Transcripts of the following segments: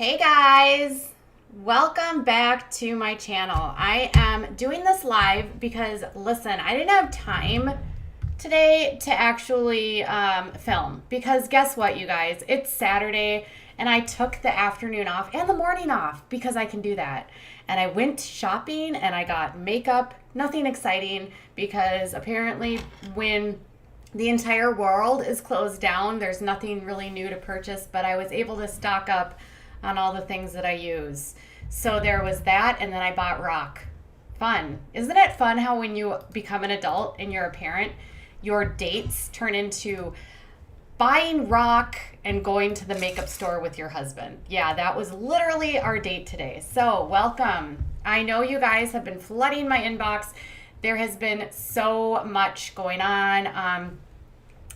Hey guys, welcome back to my channel. I am doing this live because, listen, I didn't have time today to actually film because guess what, you guys? It's Saturday and I took the afternoon off and the morning off because I can do that. And I went shopping and I got makeup, nothing exciting because apparently when the entire world is closed down, there's nothing really new to purchase, but I was able to stock up on all the things that I use. So there was that, and then I bought rock. Fun. Isn't it fun how when you become an adult and you're a parent, your dates turn into buying rock and going to the makeup store with your husband? Yeah, that was literally our date today. So welcome. I know you guys have been flooding my inbox. There has been so much going on.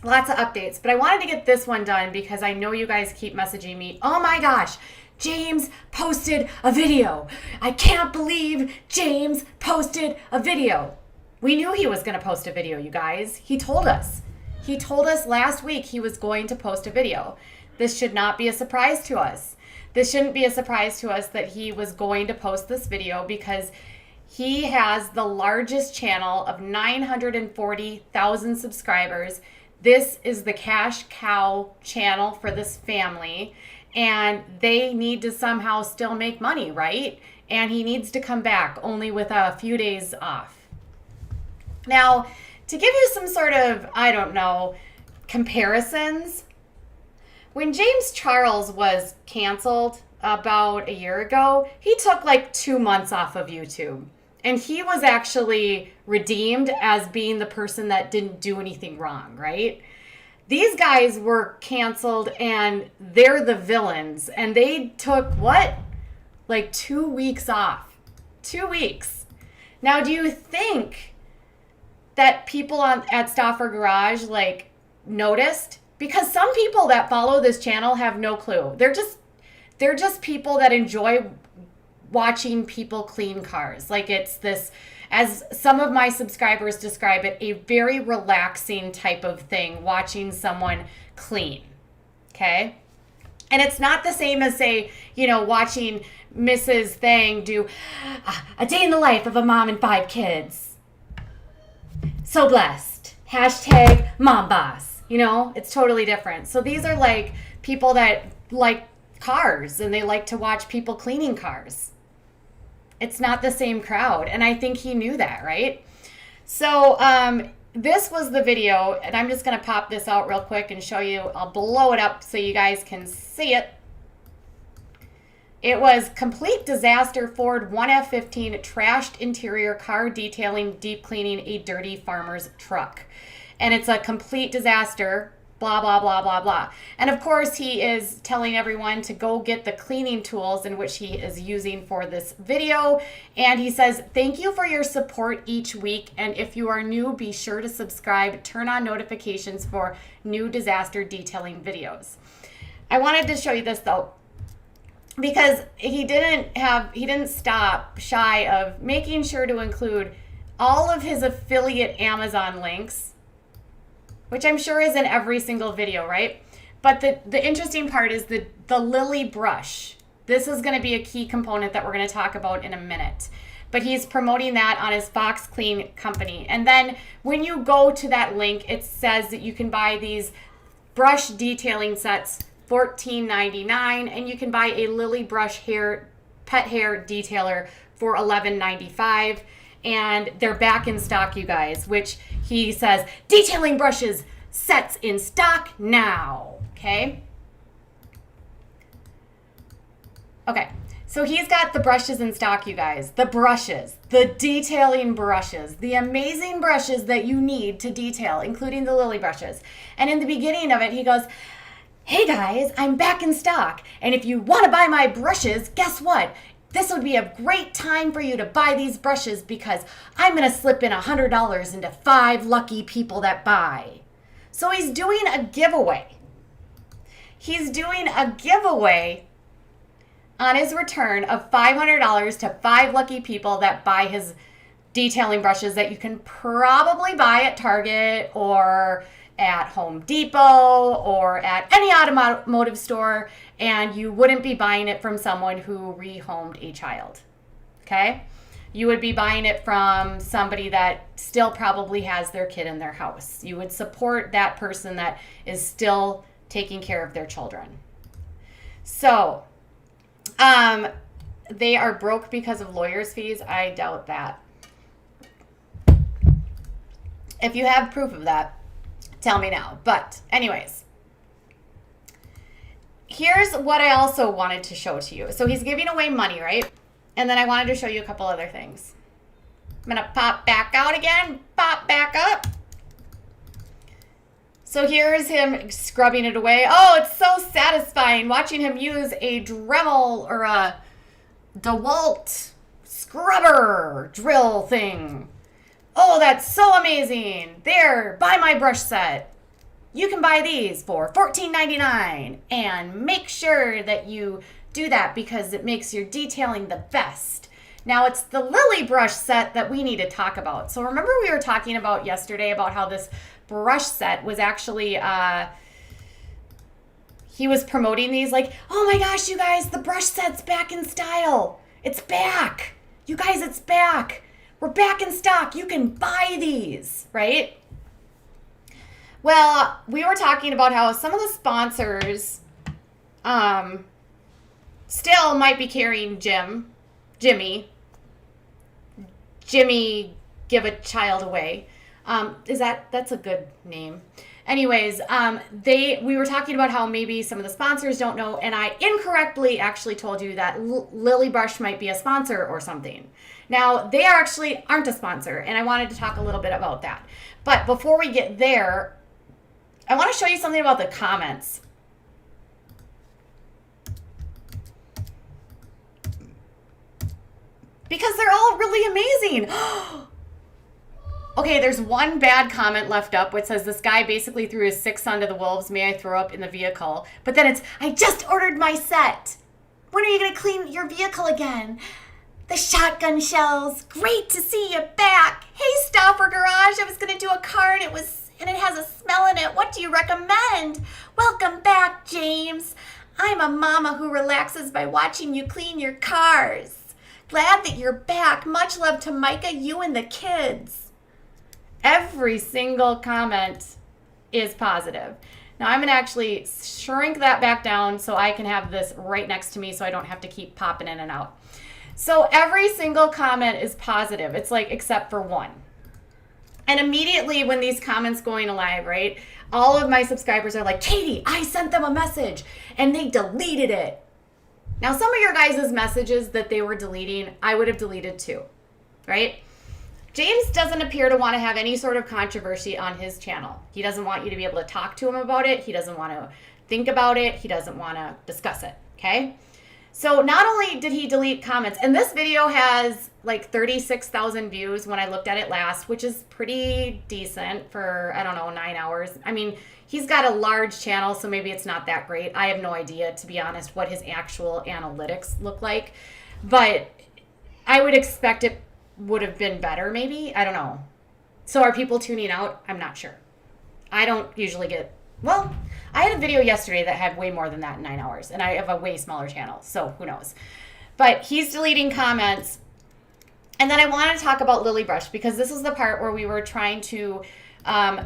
Lots of updates, but I wanted to get this one done because I know you guys keep messaging me. Oh my gosh, James posted a video. I can't believe James posted a video. We knew he was going to post a video, you guys. He told us. He told us last week he was going to post a video. This should not be a surprise to us. This shouldn't be a surprise to us that he was going to post this video because he has the largest channel of 940,000 subscribers. This is the cash cow channel for this family, and they need to somehow still make money, right? And he needs to come back only with a few days off. Now, to give you some sort of, I don't know, comparisons, when James Charles was canceled about a year ago, he took like 2 months off of YouTube. And he was actually redeemed as being the person that didn't do anything wrong, right? These guys were canceled and they're the villains. And they took what? Like 2 weeks off. 2 weeks. Now, do you think that people at Stauffer Garage like noticed? Because some people that follow this channel have no clue. They're just people that enjoy watching people clean cars. Like it's this, as some of my subscribers describe it, a very relaxing type of thing, watching someone clean. Okay? And it's not the same as, say, watching Mrs. Thang do a day in the life of a mom and 5 kids. So blessed. Hashtag mom boss. It's totally different. So these are like people that like cars and they like to watch people cleaning cars. It's not the same crowd. And I think he knew that, right? So this was the video, and I'm just going to pop this out real quick and show you. I'll blow it up so you guys can see it. It was complete disaster. Ford 1F15 trashed interior car detailing deep cleaning a dirty farmer's truck. And it's a complete disaster. Blah, blah, blah, blah, blah. And of course, he is telling everyone to go get the cleaning tools in which he is using for this video. And he says, thank you for your support each week. And if you are new, be sure to subscribe, turn on notifications for new disaster detailing videos. I wanted to show you this though, because he didn't stop shy of making sure to include all of his affiliate Amazon links, which I'm sure is in every single video, right? But the interesting part is the lily brush. This is going to be a key component that we're going to talk about in a minute. But he's promoting that on his Fox Clean company. And then when you go to that link, it says that you can buy these brush detailing sets, $14.99, and you can buy a lily brush pet hair detailer for $11.95. And they're back in stock, you guys, which he says, detailing brushes, sets in stock now, okay? Okay, so he's got the brushes in stock, you guys. The brushes, the detailing brushes, the amazing brushes that you need to detail, including the lily brushes. And in the beginning of it, he goes, hey guys, I'm back in stock. And if you want to buy my brushes, guess what? This would be a great time for you to buy these brushes because I'm going to slip in $100 into 5 lucky people that buy. So he's doing a giveaway. He's doing a giveaway on his return of $500 to 5 lucky people that buy his detailing brushes that you can probably buy at Target or at Home Depot or at any automotive store, and you wouldn't be buying it from someone who rehomed a child, okay? You would be buying it from somebody that still probably has their kid in their house. You would support that person that is still taking care of their children. So, they are broke because of lawyers' fees. I doubt that. If you have proof of that, tell me now. But anyways, here's what I also wanted to show to you. So he's giving away money, right? And then I wanted to show you a couple other things. I'm going to pop back out again, pop back up. So here's him scrubbing it away. Oh, it's so satisfying watching him use a Dremel or a DeWalt scrubber drill thing. Oh, that's so amazing. There, buy my brush set. You can buy these for $14.99. And make sure that you do that because it makes your detailing the best. Now, it's the Lily brush set that we need to talk about. So remember we were talking about yesterday about how this brush set was actually, he was promoting these like, oh my gosh, you guys, the brush set's back in style. It's back. You guys, it's back. We're back in stock. You can buy these, right? Well, we were talking about how some of the sponsors still might be carrying Jimmy, give a child away. That's a good name. Anyways, we were talking about how maybe some of the sponsors don't know, and I incorrectly actually told you that Lily Brush might be a sponsor or something. Now, they actually aren't a sponsor, and I wanted to talk a little bit about that. But before we get there, I want to show you something about the comments. Because they're all really amazing. Okay, there's one bad comment left up which says this guy basically threw his sick son to the wolves. May I throw up in the vehicle? But then it's, I just ordered my set. When are you going to clean your vehicle again? The shotgun shells. Great to see you back. Hey, Stauffer Garage. I was going to do a car and it has a smell in it. What do you recommend? Welcome back, James. I'm a mama who relaxes by watching you clean your cars. Glad that you're back. Much love to Myka, you and the kids. Every single comment is positive. Now I'm going to actually shrink that back down so I can have this right next to me so I don't have to keep popping in and out. So every single comment is positive. It's like except for one. And immediately when these comments going live, right, all of my subscribers are like, Katie, I sent them a message and they deleted it. Now some of your guys' messages that they were deleting, I would have deleted too, right? James doesn't appear to want to have any sort of controversy on his channel. He doesn't want you to be able to talk to him about it. He doesn't want to think about it. He doesn't want to discuss it, okay? So not only did he delete comments, and this video has like 36,000 views when I looked at it last, which is pretty decent for, I don't know, 9 hours. I mean, he's got a large channel, so maybe it's not that great. I have no idea, to be honest, what his actual analytics look like. But I would expect it would have been better, maybe. I don't know. So are people tuning out? I'm not sure. I don't usually get... Well, I had a video yesterday that had way more than that in 9 hours, and I have a way smaller channel, so who knows. But he's deleting comments. And then I want to talk about Lily Brush, because this is the part where we were trying to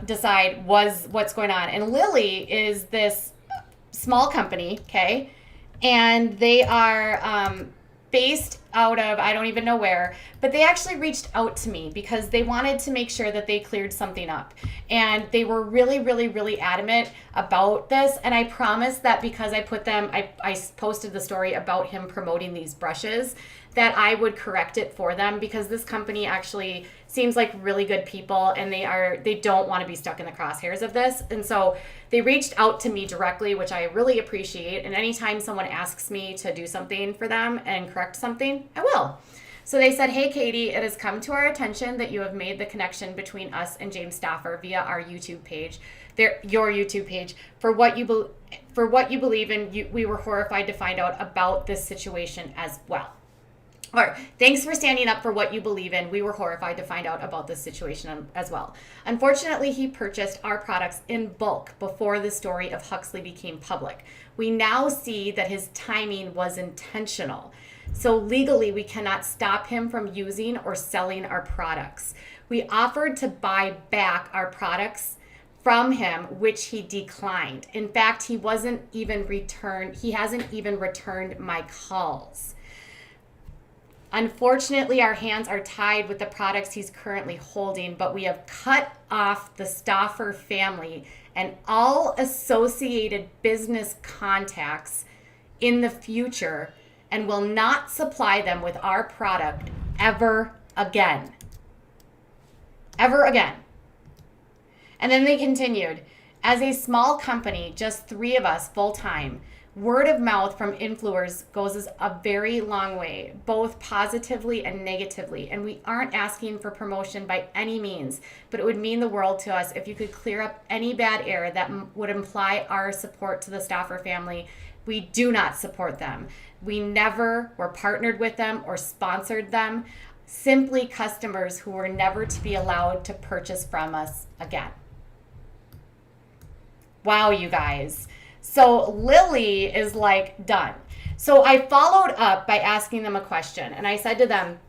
decide what's going on. And Lily is this small company, okay? And they are based out of, I don't even know where, but they actually reached out to me because they wanted to make sure that they cleared something up. And they were really, really, really adamant about this. And I promised that because I put them, I posted the story about him promoting these brushes, that I would correct it for them, because this company actually seems like really good people, and they don't want to be stuck in the crosshairs of this. And so they reached out to me directly, which I really appreciate. And anytime someone asks me to do something for them and correct something, I will. So they said, hey, Katie, it has come to our attention that you have made the connection between us and James Stauffer via our YouTube page, your YouTube page, for what you believe in. We were horrified to find out about this situation as well. Or thanks for standing up for what you believe in. We were horrified to find out about this situation as well. Unfortunately, he purchased our products in bulk before the story of Huxley became public. We now see that his timing was intentional. So legally, we cannot stop him from using or selling our products. We offered to buy back our products from him, which he declined. In fact, he hasn't even returned my calls. Unfortunately, our hands are tied with the products he's currently holding, but we have cut off the Stauffer family and all associated business contacts in the future and will not supply them with our product ever again. Ever again. And then they continued, as a small company, just 3 of us full-time, word of mouth from influencers goes a very long way, both positively and negatively. And we aren't asking for promotion by any means, but it would mean the world to us if you could clear up any bad air that would imply our support to the Stauffer family. We do not support them. We never were partnered with them or sponsored them. Simply customers who were never to be allowed to purchase from us again. Wow, you guys. So Lily is like done. So I followed up by asking them a question. And I said to them,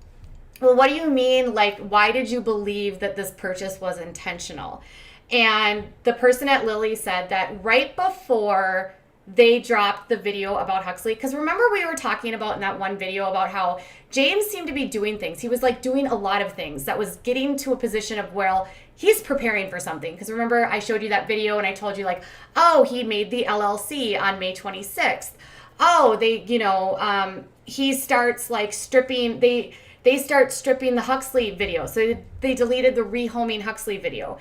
well, what do you mean? Like, why did you believe that this purchase was intentional? And the person at Lily said that right before they dropped the video about Huxley, because remember we were talking about in that one video about how James seemed to be doing things. He was like doing a lot of things that was getting to a position of, well, he's preparing for something. Because remember I showed you that video and I told you like, oh, he made the LLC on May 26th. Oh, he starts like stripping, they start stripping the Huxley video. So they deleted the Rehoming Huxley video.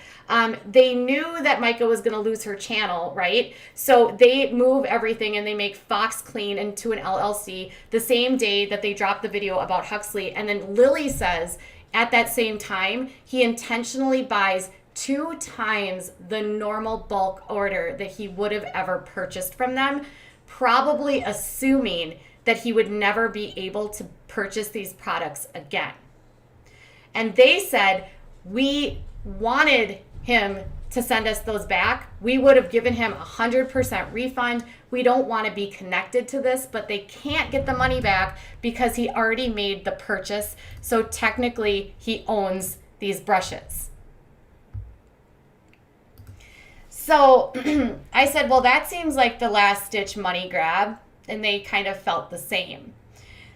They knew that Myka was going to lose her channel, right? So they move everything and they make Fox Clean into an LLC the same day that they drop the video about Huxley. And then Lily says at that same time, he intentionally buys 2 times the normal bulk order that he would have ever purchased from them, probably assuming that he would never be able to purchase these products again. And they said, we wanted him to send us those back. We would have given him 100% refund. We don't want to be connected to this, but they can't get the money back because he already made the purchase. So technically he owns these brushes. So I said, well, that seems like the last ditch money grab. And they kind of felt the same.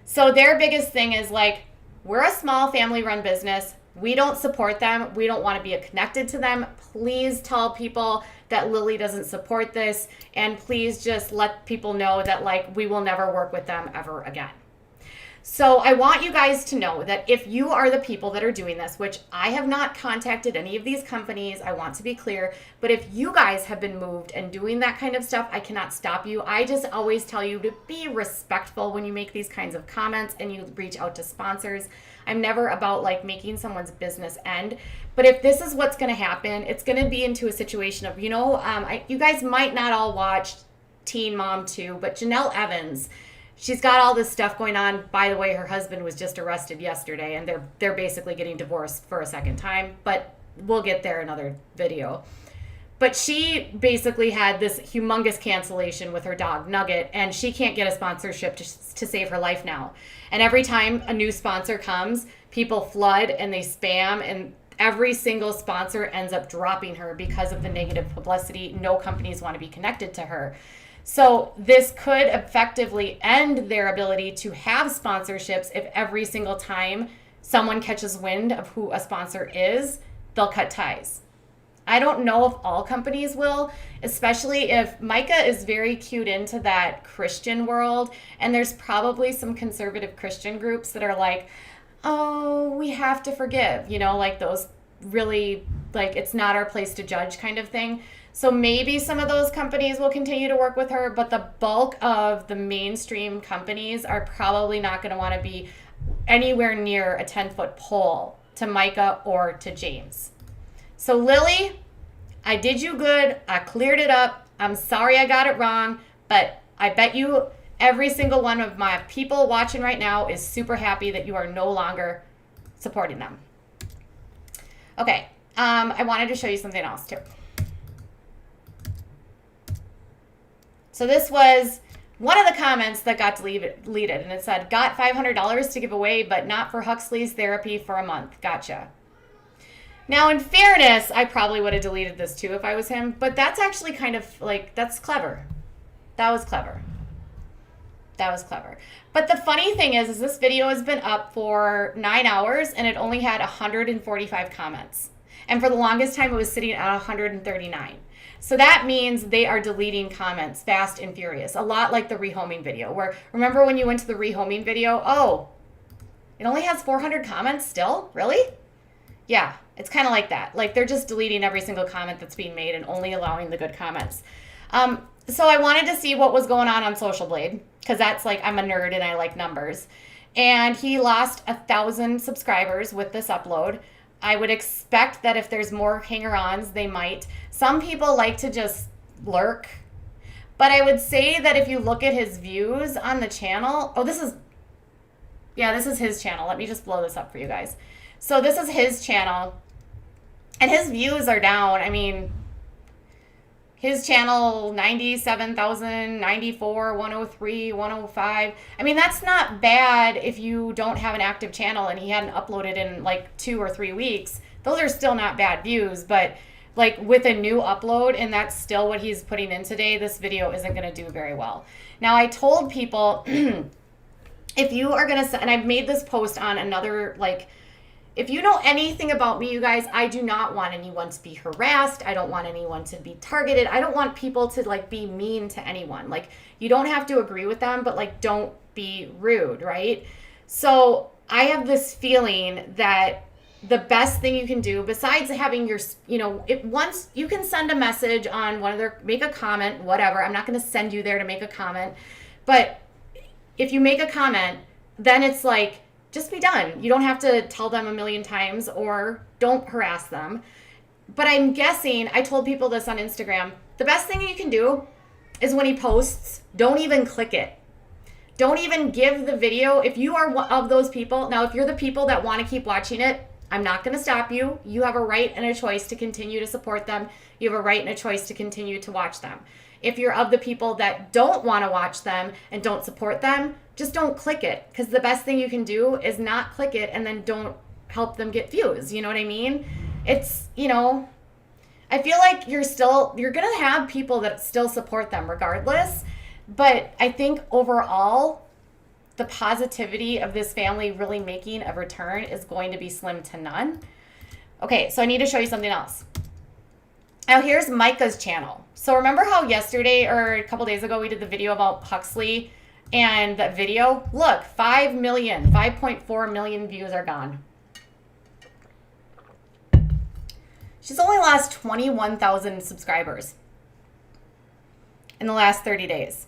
So their biggest thing is like, we're a small family run business. We don't support them. We don't want to be connected to them. Please tell people that Lily doesn't support this. And please just let people know that like we will never work with them ever again. So I want you guys to know that if you are the people that are doing this, which I have not contacted any of these companies, I want to be clear, but if you guys have been moved and doing that kind of stuff, I cannot stop you. I just always tell you to be respectful when you make these kinds of comments and you reach out to sponsors. I'm never about like making someone's business end. But if this is what's going to happen, it's going to be into a situation of, you guys might not all watch Teen Mom 2, but Janelle Evans, she's got all this stuff going on. By the way, her husband was just arrested yesterday, and they're basically getting divorced for a second time. But we'll get there in another video. But she basically had this humongous cancellation with her dog, Nugget, and she can't get a sponsorship to save her life now. And every time a new sponsor comes, people flood and they spam, and every single sponsor ends up dropping her because of the negative publicity. No companies want to be connected to her. So this could effectively end their ability to have sponsorships if every single time someone catches wind of who a sponsor is, they'll cut ties. I don't know if all companies will, especially if Myka is very cued into that Christian world, and there's probably some conservative Christian groups that are like, oh, we have to forgive, like those really, like, it's not our place to judge kind of thing. So maybe some of those companies will continue to work with her, but the bulk of the mainstream companies are probably not going to want to be anywhere near a 10-foot pole to Myka or to James. So Lily, I did you good. I cleared it up. I'm sorry I got it wrong, but I bet you every single one of my people watching right now is super happy that you are no longer supporting them. Okay, I wanted to show you something else too. So this was one of the comments that got deleted, and it said, got $500 to give away, but not for Huxley's therapy for a month. Gotcha. Now, in fairness, I probably would have deleted this too if I was him, but that's actually kind of like, that's clever. That was clever. That was clever. But the funny thing is this video has been up for 9 hours and it only had 145 comments. And for the longest time, it was sitting at 139. So that means they are deleting comments fast and furious. A lot like the rehoming video, where remember when you went to the rehoming video? Oh, it only has 400 comments still? Really? Yeah, it's kind of like that. Like they're just deleting every single comment that's being made and only allowing the good comments. So I wanted to see what was going on Social Blade, because that's like, I'm a nerd and I like numbers. And he lost 1,000 subscribers with this upload. I would expect that if there's more hanger-ons, they might. Some people like to just lurk. But I would say that if you look at his views on the channel, this is his channel. Let me just blow this up for you guys. So this is his channel. And his views are down. I mean, his channel, 97,000, 94, 103, 105. I mean, that's not bad if you don't have an active channel and he hadn't uploaded in like 2 or 3 weeks. Those are still not bad views, but like with a new upload, and that's still what he's putting in today, this video isn't going to do very well. Now, I told people, if you are going to, and I've made this post on another, like, if you know anything about me, you guys, I do not want anyone to be harassed. I don't want anyone to be targeted. I don't want people to like be mean to anyone. Like, you don't have to agree with them, but like, don't be rude, right? So I have this feeling that the best thing you can do, besides having your, once you can send a message on one of their, make a comment, whatever. I'm not going to send you there to make a comment. But if you make a comment, then it's like, just be done. You don't have to tell them a million times, or don't harass them. But I'm guessing, I told people this on Instagram, the best thing you can do is when he posts, don't even click it. Don't even give the video. If you are one of those people, now if you're the people that want to keep watching it, I'm not going to stop you. You have a right and a choice to continue to support them. You have a right and a choice to continue to watch them. If you're of the people that don't want to watch them and don't support them, just don't click it, because the best thing you can do is not click it and then don't help them get views. You know what I mean? It's, I feel like you're going to have people that still support them regardless. But I think overall, the positivity of this family really making a return is going to be slim to none. Okay, so I need to show you something else. Now here's Myka's channel. So remember how yesterday or a couple days ago we did the video about Huxley and that video? Look, 5.4 million views are gone. She's only lost 21,000 subscribers in the last 30 days.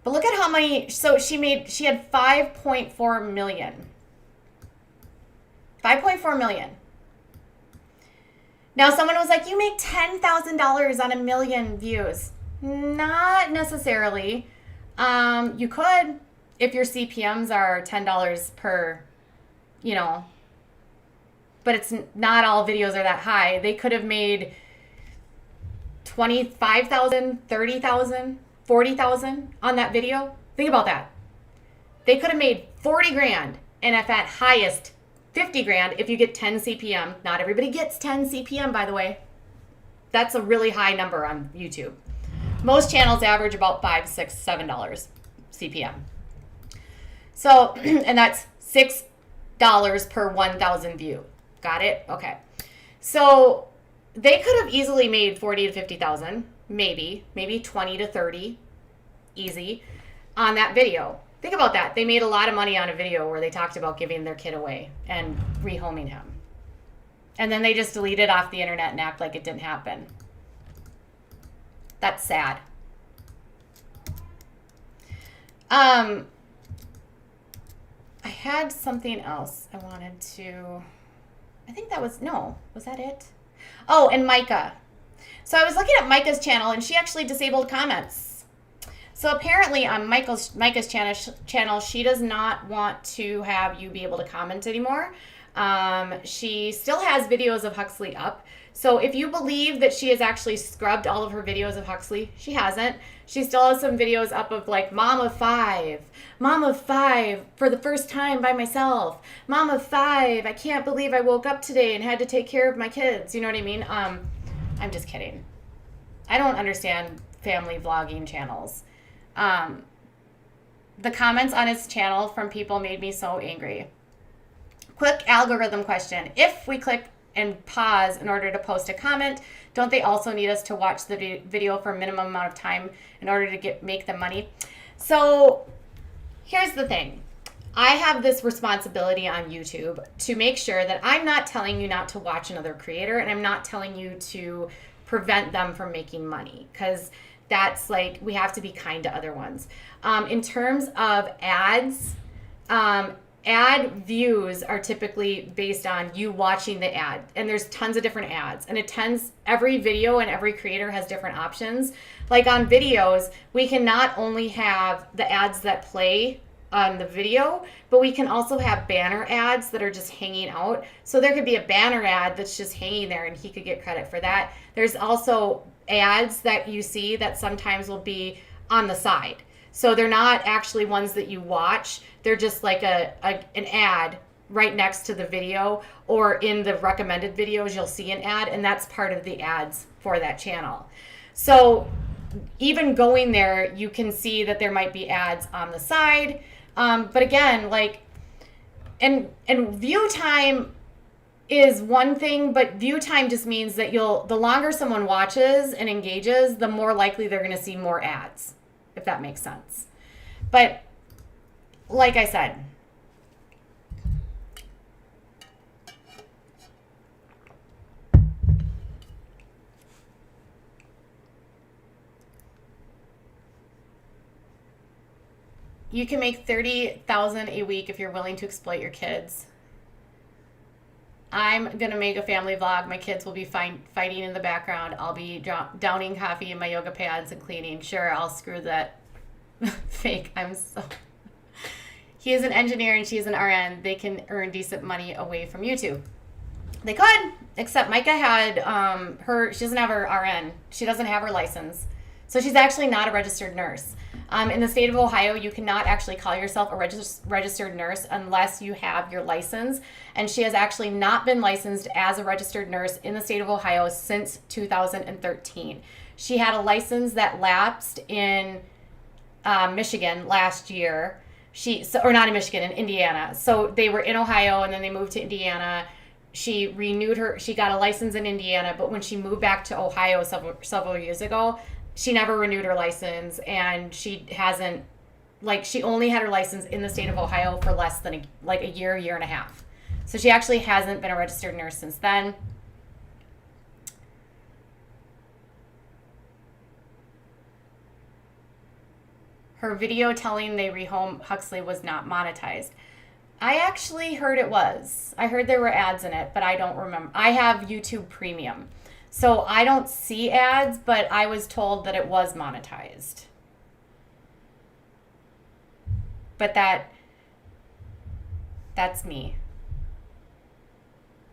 But look at how many, so she had 5.4 million. 5.4 million. Now someone was like, you make $10,000 on 1 million views. Not necessarily. You could, if your CPMs are $10 per, but it's not all videos are that high. They could have made 25,000, 30,000, 40,000 on that video. Think about that. They could have made 40 grand, and if at highest 50 grand if you get 10 CPM. Not everybody gets 10 CPM, by the way. That's a really high number on YouTube. Most channels average about $5, $6, $7 CPM. So, and that's $6 per 1,000 view. Got it? Okay. So they could have easily made 40 to 50,000, maybe 20 to 30, easy, on that video. Think about that. They made a lot of money on a video where they talked about giving their kid away and rehoming him. And then they just delete it off the internet and act like it didn't happen. That's sad. I had something else I wanted to, I think that was, no, was that it? Oh, and Myka. So I was looking at Myka's channel and she actually disabled comments. So apparently on Myka's channel, she does not want to have you be able to comment anymore. She still has videos of Huxley up. So if you believe that she has actually scrubbed all of her videos of Huxley, she hasn't. She still has some videos up of like Mom of Five for the first time by myself. Mom of Five, I can't believe I woke up today and had to take care of my kids. You know what I mean? I'm just kidding. I don't understand family vlogging channels. The comments on his channel from people made me so angry. Quick algorithm question. If we click and pause in order to post a comment, don't they also need us to watch the video for a minimum amount of time in order to make them money? So here's the thing. I have this responsibility on YouTube to make sure that I'm not telling you not to watch another creator, and I'm not telling you to prevent them from making money, because that's like, we have to be kind to other ones. In terms of ads, ad views are typically based on you watching the ad, and there's tons of different ads, and every video and every creator has different options. Like on videos, we can not only have the ads that play on the video, but we can also have banner ads that are just hanging out. So there could be a banner ad that's just hanging there and he could get credit for that. There's also ads that you see that sometimes will be on the side. So they're not actually ones that you watch. They're just like an ad right next to the video, or in the recommended videos, you'll see an ad, and that's part of the ads for that channel. So even going there, you can see that there might be ads on the side. But again, like, and view time is one thing, but view time just means that the longer someone watches and engages, the more likely they're going to see more ads, if that makes sense. But like I said, you can make $30,000 a week if you're willing to exploit your kids. I'm going to make a family vlog. My kids will be fighting in the background. I'll be downing coffee in my yoga pants and cleaning. Sure, I'll screw that fake. He is an engineer and she is an RN. They can earn decent money away from YouTube. They could, except Myka had she doesn't have her RN. She doesn't have her license. So she's actually not a registered nurse. In the state of Ohio, you cannot actually call yourself a registered nurse unless you have your license. And she has actually not been licensed as a registered nurse in the state of Ohio since 2013. She had a license that lapsed in Michigan last year. Or not in Michigan, in Indiana. So they were in Ohio and then they moved to Indiana. She got a license in Indiana, but when she moved back to Ohio several years ago, she never renewed her license, and she only had her license in the state of Ohio for less than a year and a half. So she actually hasn't been a registered nurse since then. Her video telling they rehome Huxley was not monetized. I actually heard it was. I heard there were ads in it, but I don't remember. I have YouTube Premium. So I don't see ads, but I was told that it was monetized. But that's me.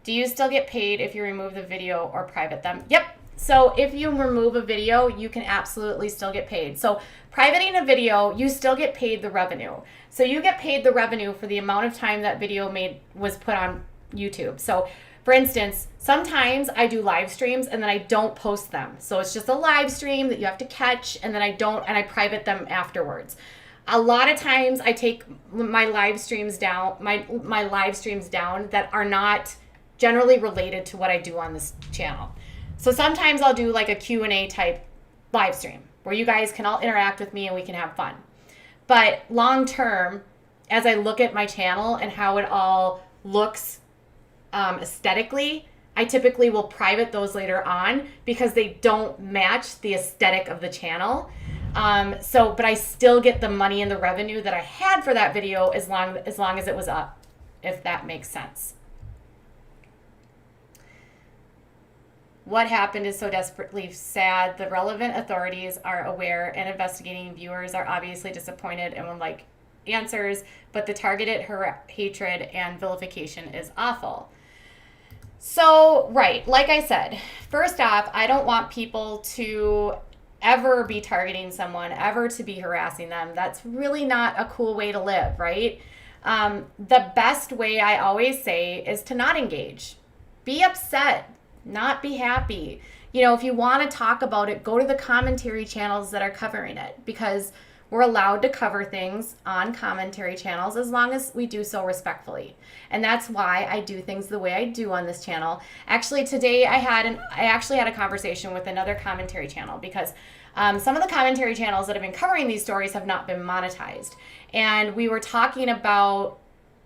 Do you still get paid if you remove the video or private them? Yep. So if you remove a video, you can absolutely still get paid. So privating a video, you still get paid the revenue. So you get paid the revenue for the amount of time that video was put on YouTube. So for instance, sometimes I do live streams and then I don't post them. So it's just a live stream that you have to catch, and then I private them afterwards. A lot of times I take my live streams down, my live streams down that are not generally related to what I do on this channel. So sometimes I'll do like a Q&A type live stream where you guys can all interact with me and we can have fun. But long term, as I look at my channel and how it all looks aesthetically, I typically will private those later on because they don't match the aesthetic of the channel. But I still get the money and the revenue that I had for that video as long as it was up, if that makes sense. What happened is so desperately sad. The relevant authorities are aware, and investigating viewers are obviously disappointed and would like answers, but the targeted hatred and vilification is awful. So, right, like I said, first off, I don't want people to ever be targeting someone, ever to be harassing them. That's really not a cool way to live, right? The best way, I always say, is to not engage. Be upset, not be happy. You know, if you want to talk about it, go to the commentary channels that are covering it, because we're allowed to cover things on commentary channels as long as we do so respectfully. And that's why I do things the way I do on this channel. Actually, today I actually had a conversation with another commentary channel, because some of the commentary channels that have been covering these stories have not been monetized. And we were talking about,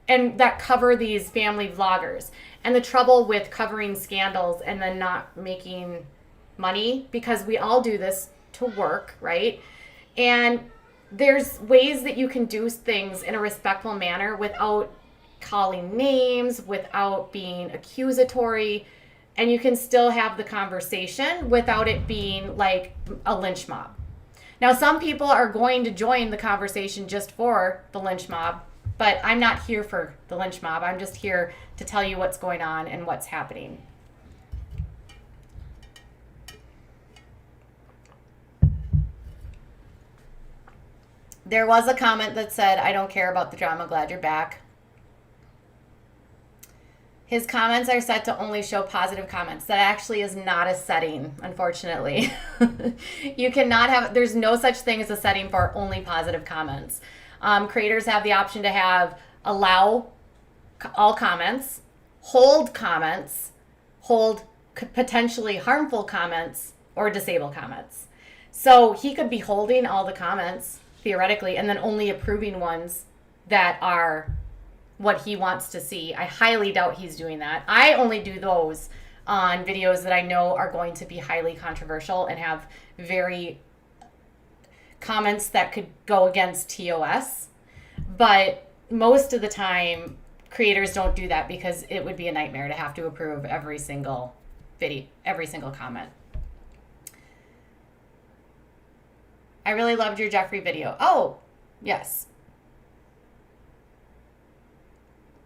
and that cover these family vloggers, and the trouble with covering scandals and then not making money, because we all do this to work, right? And there's ways that you can do things in a respectful manner without calling names, without being accusatory, and you can still have the conversation without it being like a lynch mob. Now, some people are going to join the conversation just for the lynch mob, but I'm not here for the lynch mob. I'm just here to tell you what's going on and what's happening. There was a comment that said, I don't care about the drama, glad you're back. His comments are set to only show positive comments. That actually is not a setting, unfortunately. You cannot have, there's no such thing as a setting for only positive comments. Creators have the option to have allow all comments, hold potentially harmful comments, or disable comments. So he could be holding all the comments, theoretically, and then only approving ones that are what he wants to see. I highly doubt he's doing that. I only do those on videos that I know are going to be highly controversial and have very comments that could go against TOS. But most of the time, creators don't do that because it would be a nightmare to have to approve every single video, every single comment. I really loved your Jeffrey video. Oh, yes.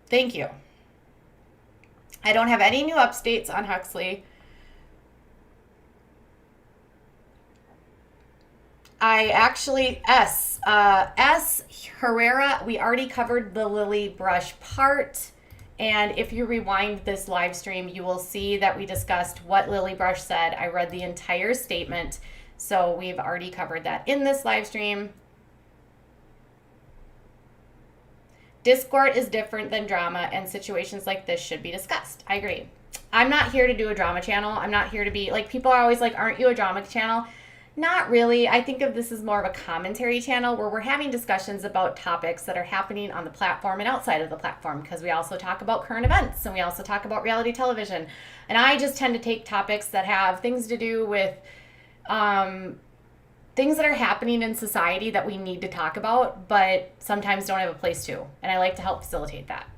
Thank you. I don't have any new updates on Huxley. I actually, S Herrera, we already covered the Lily Brush part. And if you rewind this live stream, you will see that we discussed what Lily Brush said. I read the entire statement. So we've already covered that in this live stream. Discord is different than drama, and situations like this should be discussed. I agree. I'm not here to do a drama channel. I'm not here to be, like, people are always like, aren't you a drama channel? Not really. I think of this as more of a commentary channel where we're having discussions about topics that are happening on the platform and outside of the platform, because we also talk about current events and we also talk about reality television. And I just tend to take topics that have things to do with things that are happening in society that we need to talk about, but sometimes don't have a place to. And I like to help facilitate that.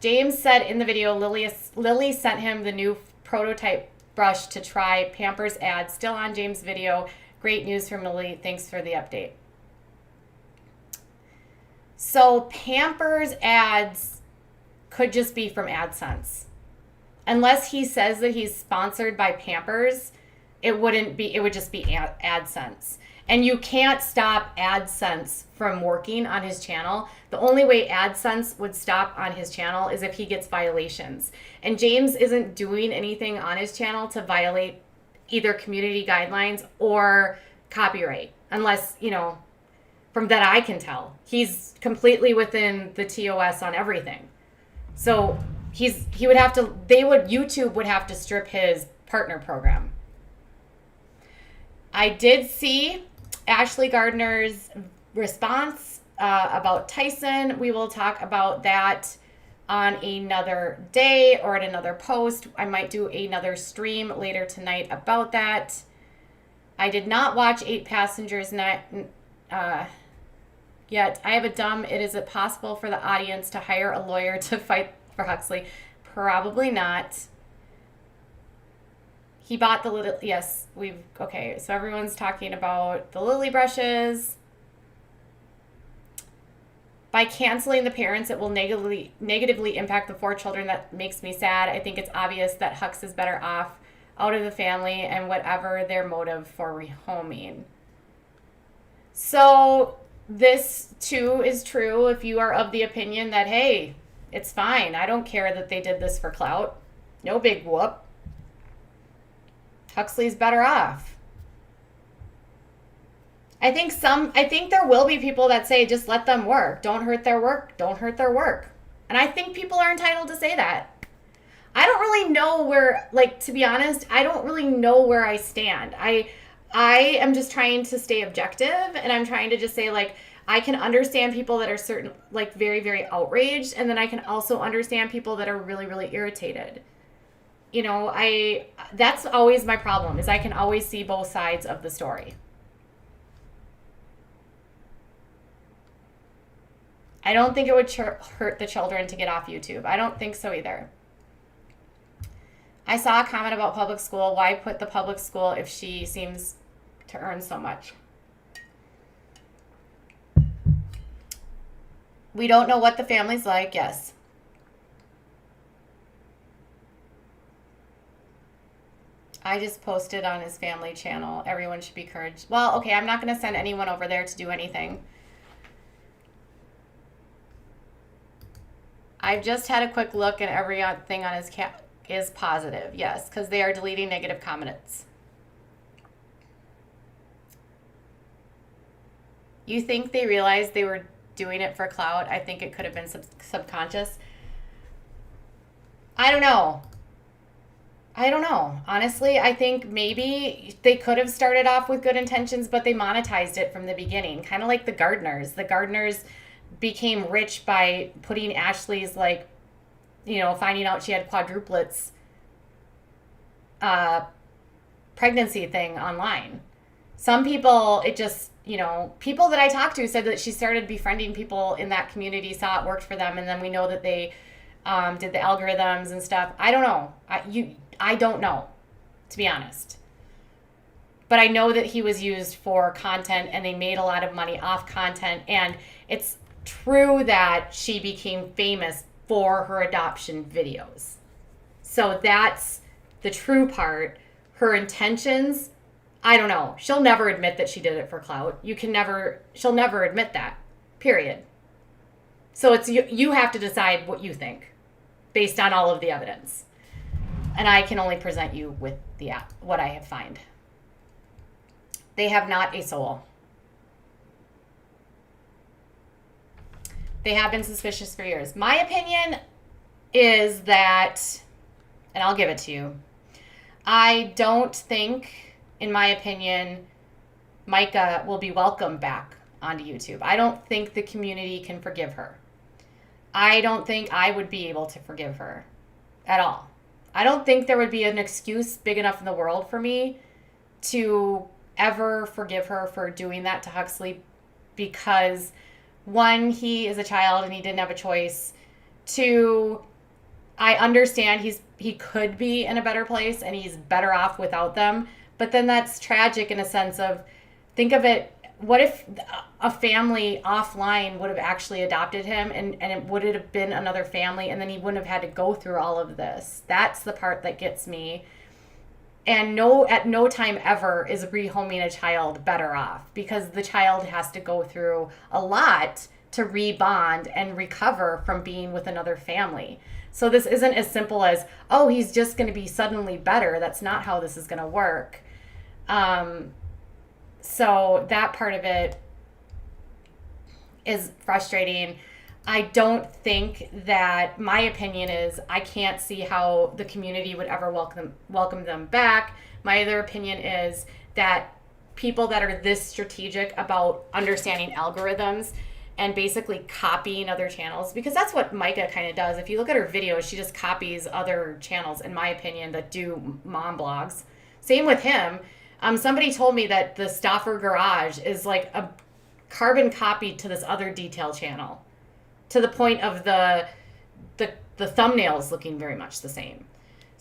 James said in the video, Lily sent him the new prototype brush to try. Pampers ad still on James' video. Great news from Lily. Thanks for the update. So Pampers ads could just be from Adsense. Unless he says that he's sponsored by Pampers, it wouldn't be, it would just be Adsense. And you can't stop Adsense from working on his channel. The only way Adsense would stop on his channel is if he gets violations. And James isn't doing anything on his channel to violate either community guidelines or copyright. Unless, you know, from that I can tell. He's completely within the TOS on everything. So YouTube would have to strip his partner program. I did see Ashley Gardner's response about Tyson. We will talk about that on another day or at another post. I might do another stream later tonight about that. I did not watch 8 Passengers yet. I have a dumb, is it possible for the audience to hire a lawyer to fight for Huxley? Probably not. He bought the little, yes, okay, so everyone's talking about the lily brushes. By canceling the parents, it will negatively impact the 4 children. That makes me sad. I think it's obvious that Hux is better off out of the family and whatever their motive for rehoming. So this too is true if you are of the opinion that, hey, it's fine. I don't care that they did this for clout. No big whoop. Huxley's better off. I think there will be people that say, just let them work. Don't hurt their work. Don't hurt their work. And I think people are entitled to say that. I don't really know where, to be honest, I don't really know where I stand. I am just trying to stay objective, and I'm trying to just say, I can understand people that are very, very outraged, and then I can also understand people that are really, really irritated. That's always my problem, is I can always see both sides of the story. I don't think it would hurt the children to get off YouTube. I don't think so either. I saw a comment about public school. Why put the public school if she seems to earn so much? We don't know what the family's like. Yes. I just posted on his family channel. Everyone should be encouraged. Well, okay, I'm not going to send anyone over there to do anything. I've just had a quick look, and everything on his cat is positive. Yes, because they are deleting negative comments. You think they realized they were doing it for clout? I think it could have been subconscious. I don't know. Honestly, I think maybe they could have started off with good intentions, but they monetized it from the beginning. Kind of like the Gardeners. The Gardeners became rich by putting Ashley's, finding out she had quadruplets pregnancy thing online. Some people, it just, people that I talked to said that she started befriending people in that community, saw it worked for them, and then we know that they did the algorithms and stuff. I don't know. I don't know, to be honest. But I know that he was used for content, and they made a lot of money off content. And it's true that she became famous for her adoption videos. So that's the true part. Her intentions, I don't know. She'll never admit that she did it for clout. She'll never admit that, period. So it's you have to decide what you think based on all of the evidence. And I can only present you with what I have found. They have not a soul. They have been suspicious for years. My opinion is that, and I'll give it to you, I don't think, in my opinion, Myka will be welcomed back onto YouTube. I don't think the community can forgive her. I don't think I would be able to forgive her at all. I don't think there would be an excuse big enough in the world for me to ever forgive her for doing that to Huxley, because 1, he is a child and he didn't have a choice. 2, I understand he could be in a better place and he's better off without them. But then that's tragic in a sense of, think of it, what if a family offline would have actually adopted him, and it would have been another family, and then he wouldn't have had to go through all of this. That's the part that gets me. And at no time ever is rehoming a child better off, because the child has to go through a lot to rebond and recover from being with another family. So this isn't as simple as, oh, he's just going to be suddenly better. That's not how this is going to work. So that part of it is frustrating. I don't think that, my opinion is, I can't see how the community would ever welcome them back. My other opinion is that people that are this strategic about understanding algorithms and basically copying other channels, because that's what Myka kind of does. If you look at her videos, she just copies other channels, in my opinion, that do mom blogs. Same with him. Somebody told me that the Stauffer garage is like a carbon copy to this other detail channel, to the point of the thumbnails looking very much the same.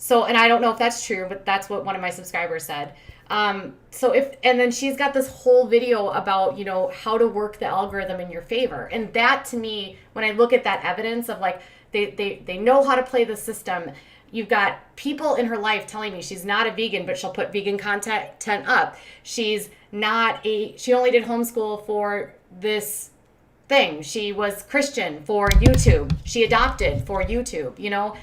So, and I don't know if that's true, but that's what one of my subscribers said. And then she's got this whole video about, you know, how to work the algorithm in your favor. And that, to me, when I look at that evidence of like, they know how to play the system. You've got people in her life telling me she's not a vegan, but she'll put vegan content up. She only did homeschool for this thing. She was Christian for YouTube. She adopted for YouTube. You know,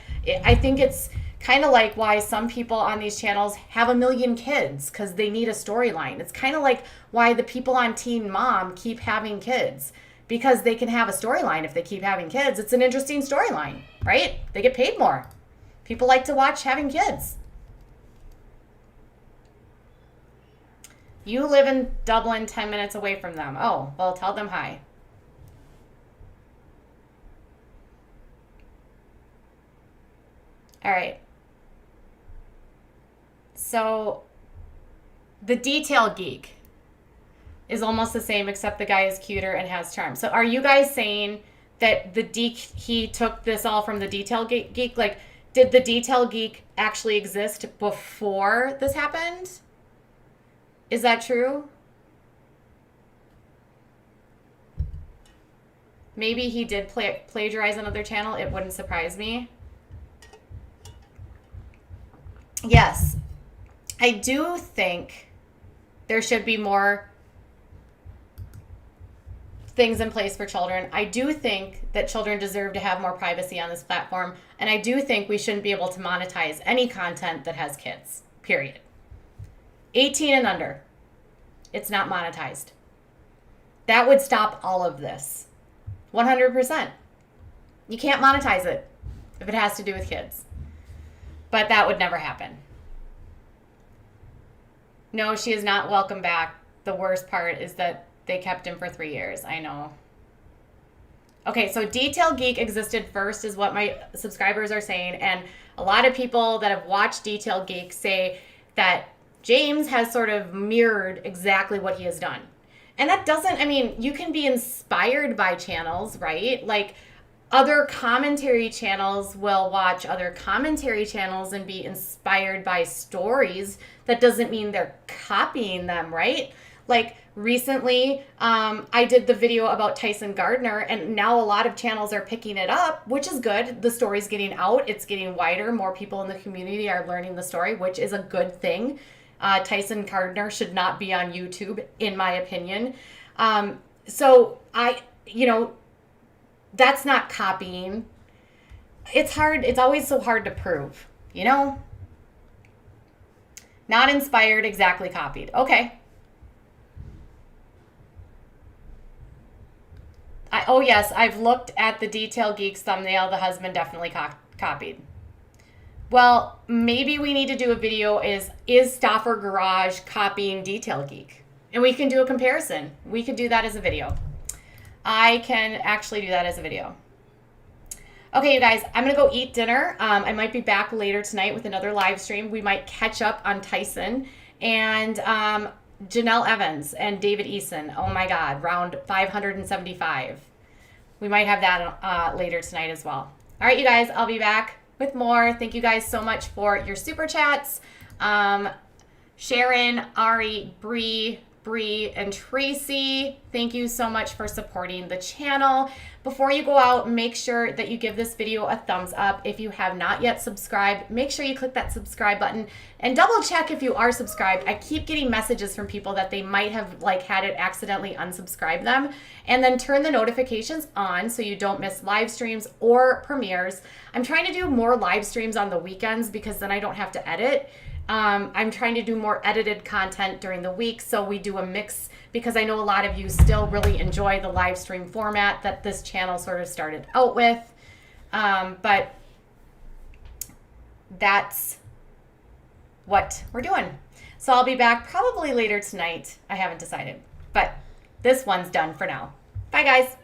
I think it's kind of like why some people on these channels have 1 million kids, because they need a storyline. It's kind of like why the people on Teen Mom keep having kids, because they can have a storyline if they keep having kids. It's an interesting storyline, right? They get paid more. People like to watch having kids. You live in Dublin, 10 minutes away from them. Oh, well, tell them hi. All right. So the detail geek is almost the same, except the guy is cuter and has charm. So are you guys saying that he took this all from the detail geek? Like, did the detail geek actually exist before this happened? Is that true? Maybe he did plagiarize another channel. It wouldn't surprise me. Yes, I do think there should be more things in place for children. I do think that children deserve to have more privacy on this platform. And I do think we shouldn't be able to monetize any content that has kids, period. 18 and under, it's not monetized. That would stop all of this. 100%. You can't monetize it if it has to do with kids. But that would never happen. No, she is not welcome back. The worst part is that they kept him for 3 years. I know. Okay, so Detail Geek existed first is what my subscribers are saying. And a lot of people that have watched Detail Geek say that James has sort of mirrored exactly what he has done. And that doesn't, I mean, you can be inspired by channels, right? Like, other commentary channels will watch other commentary channels and be inspired by stories. That doesn't mean they're copying them, right? Like recently, I did the video about Tyson Gardner, and now a lot of channels are picking it up, which is good. The story's getting out. It's getting wider. More people in the community are learning the story, which is a good thing. Tyson Gardner should not be on YouTube, in my opinion. So that's not copying. It's hard. It's always so hard to prove, you know? Not inspired, exactly copied. Okay. Oh, yes, I've looked at the Detail Geeks thumbnail. The husband definitely copied. Well, maybe we need to do a video is Stauffer Garage copying Detail Geek? And we can do a comparison. We could do that as a video. I can actually do that as a video. Okay, you guys, I'm going to go eat dinner. I might be back later tonight with another live stream. We might catch up on Tyson and Janelle Evans and David Eason. Oh my God, round 575. We might have that later tonight as well. All right, you guys, I'll be back with more. Thank you guys so much for your super chats. Sharon, Ari, Bree, and Tracy, thank you so much for supporting the channel. Before you go out, make sure that you give this video a thumbs up. If you have not yet subscribed, make sure you click that subscribe button and double check if you are subscribed. I keep getting messages from people that they might have had it accidentally unsubscribe them, and then turn the notifications on so you don't miss live streams or premieres. I'm trying to do more live streams on the weekends because then I don't have to edit. I'm trying to do more edited content during the week, so we do a mix because I know a lot of you still really enjoy the live stream format that this channel sort of started out with. But that's what we're doing. So I'll be back probably later tonight. I haven't decided, but this one's done for now. Bye, guys.